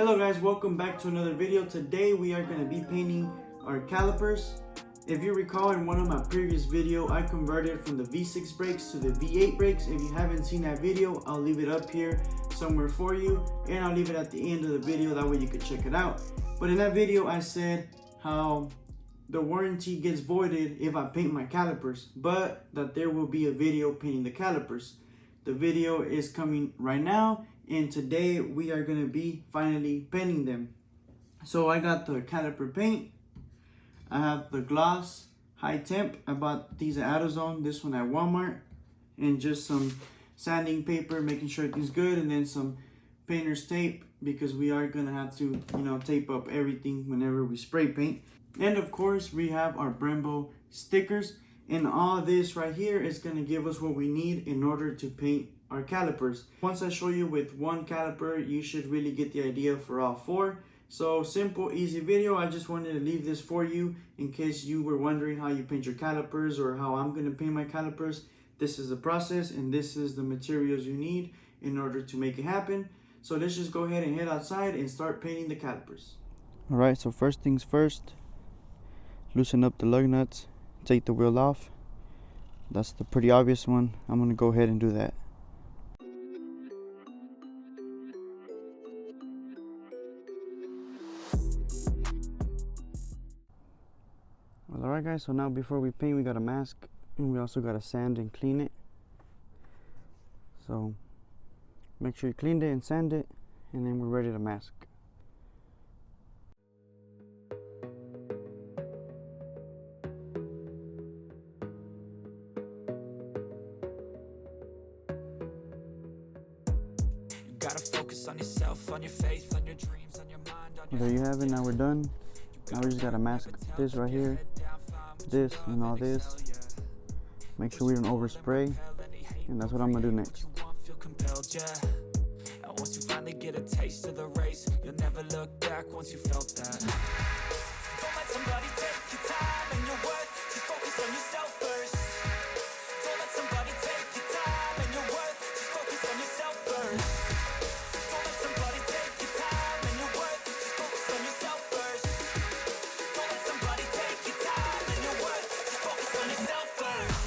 Hello guys, welcome back to another video. Today we are going to be painting our calipers. If you recall, in one of my previous video I converted from the V6 brakes to the V8 brakes. If you haven't seen that video, I'll leave it up here somewhere for you, and I'll leave it at the end of the video, that way you can check it out. But in that video I said how the warranty gets voided if I paint my calipers, but that there will be a video painting the calipers. The video is coming right now, and today we are going to be finally painting them. So I got the caliper paint, I have the gloss high temp. I bought these at AutoZone, this one at Walmart, and just some sanding paper, making sure everything's good, and then some painter's tape, because we are going to have to, tape up everything whenever we spray paint. And of course we have our Brembo stickers, and all this right here is going to give us what we need in order to paint our calipers. Once I show you with one caliper, you should really get the idea for all four. So simple, easy video. I just wanted to leave this for you in case you were wondering how you paint your calipers or how I'm going to paint my calipers. This is the process, and this is the materials you need in order to make it happen. So let's just go ahead and head outside and start painting the calipers. Alright, so first things first, loosen up the lug nuts, take the wheel off. That's the pretty obvious one. I'm going to go ahead and do that. Well, alright guys, so now before we paint, we got to mask, and we also got to sand and clean it. So make sure you cleaned it and sand it, and then we're ready to mask. Gotta focus on yourself, on your faith, on your dreams, on your mind, on your there you have it. Now we're done. Now we just gotta mask this right here, this and all this. Make sure we don't overspray, and that's what I'm gonna do next. And once you finally get a taste of the race, you'll never look back once you felt that. Don't let somebody take your time and your worth. Just focus on yourself first. Don't let somebody take your time and your worth. Just focus on yourself first. Don't let somebody take your time and your worth. Just focus on yourself first. Don't let somebody take your time and your worth. Just focus on yourself first.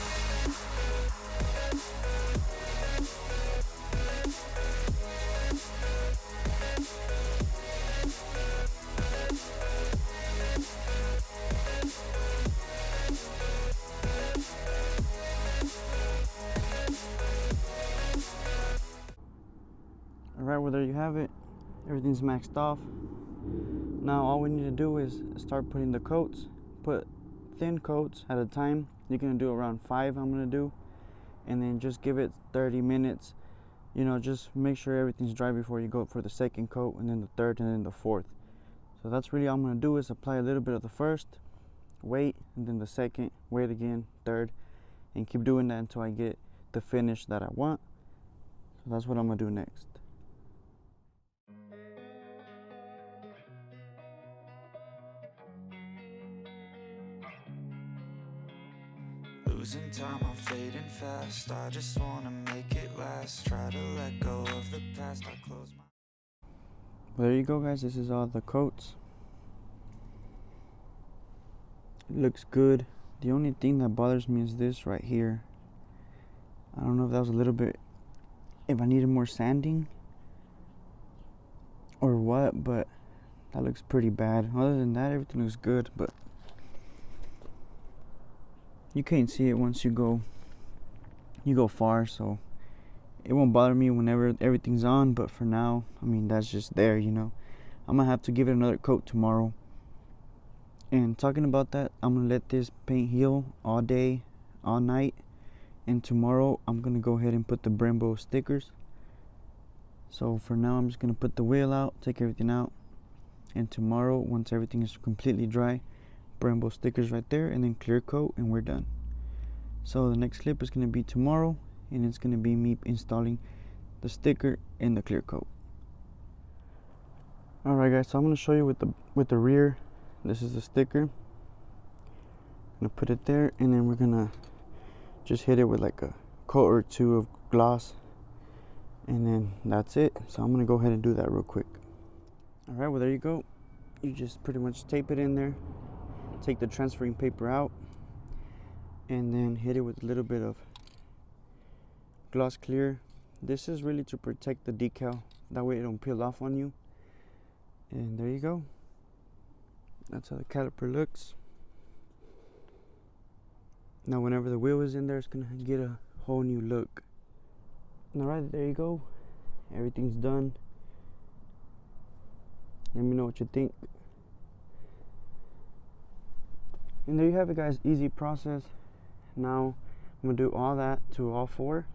Alright, well there you have it. Everything's maxed off. Now all we need to do is start putting the coats. Put thin coats at a time. You're going to do around 5 I'm going to do. And then just give it 30 minutes. Just make sure everything's dry before you go for the second coat, and then the third, and then the fourth. So that's really all I'm going to do, is apply a little bit of the first, wait, and then the second, wait again, third, and keep doing that until I get the finish that I want. So that's what I'm going to do next. Losing time, I'm fading fast. I just wanna make it last. Try to let go of the past. I close my... Well, there you go guys, this is all the coats. It looks good. The only thing that bothers me is this right here. I don't know if that was a little bit, if I needed more sanding or what, but that looks pretty bad. Other than that, everything looks good, but you can't see it once you go far, so it won't bother me whenever everything's on. But for now, I mean, that's just there, I'm gonna have to give it another coat tomorrow. And talking about that, I'm gonna let this paint heal all day, all night, and tomorrow I'm gonna go ahead and put the Brembo stickers. So for now, I'm just gonna put the wheel out, take everything out, and tomorrow, once everything is completely dry, Brembo stickers right there, and then clear coat, and we're done. So the next clip is going to be tomorrow, and it's going to be me installing the sticker and the clear coat. Alright guys, so I'm going to show you with the rear. This is the sticker. I'm going to put it there, and then we're going to just hit it with like a coat or two of gloss, and then that's it. So I'm going to go ahead and do that real quick. All right, well, there you go. You just pretty much tape it in there, take the transferring paper out, and then hit it with a little bit of gloss clear. This is really to protect the decal, that way it don't peel off on you. And there you go. That's how the caliper looks. Now whenever the wheel is in there, it's gonna get a whole new look. All right, there you go. Everything's done. Let me know what you think. And there you have it, guys. Easy process. Now I'm gonna do all that to all four,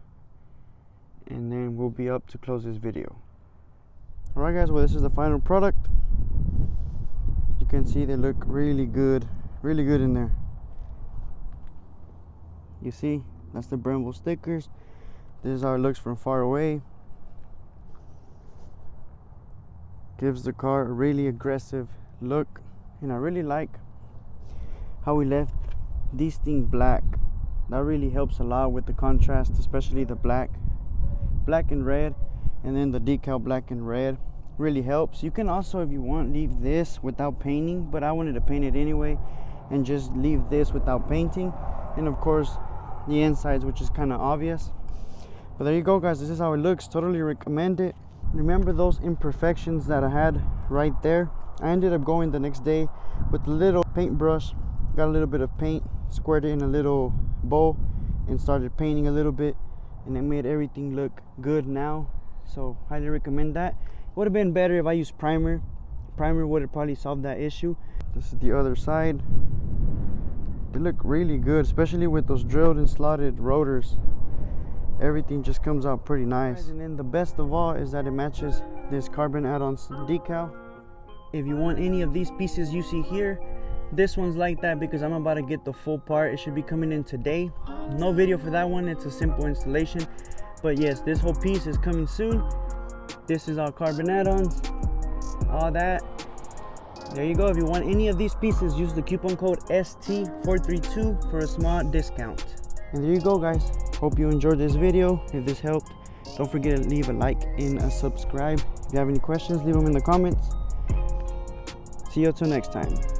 and then we'll be up to close this video. All right, guys, well, this is the final product. You can see they look really good in there. You see, that's the Brembo stickers. This is how it looks from far away. Gives the car a really aggressive look, and I really like how we left these things black. That really helps a lot with the contrast, especially the black and red, and then the decal black and red really helps. You can also, if you want, leave this without painting, but I wanted to paint it anyway and just leave this without painting, and of course the insides, which is kind of obvious. But there you go, guys. This is how it looks. Totally recommend it. Remember those imperfections that I had right there? I ended up going the next day with a little paintbrush, got a little bit of paint, squirted it in a little bowl, and started painting a little bit, and it made everything look good now. So highly recommend that. It would have been better if I used primer. Primer would have probably solved that issue. This is the other side. They look really good, especially with those drilled and slotted rotors. Everything just comes out pretty nice. And then the best of all is that it matches this carbon add-on decal. If you want any of these pieces you see here, this one's like that because I'm about to get the full part. It should be coming in today. No video for that one. It's a simple installation. But yes, this whole piece is coming soon. This is all carbon add-ons, all that. There you go. If you want any of these pieces, use the coupon code ST432 for a small discount. And there you go, guys. Hope you enjoyed this video. If this helped, don't forget to leave a like and a subscribe. If you have any questions, leave them in the comments. See you till next time.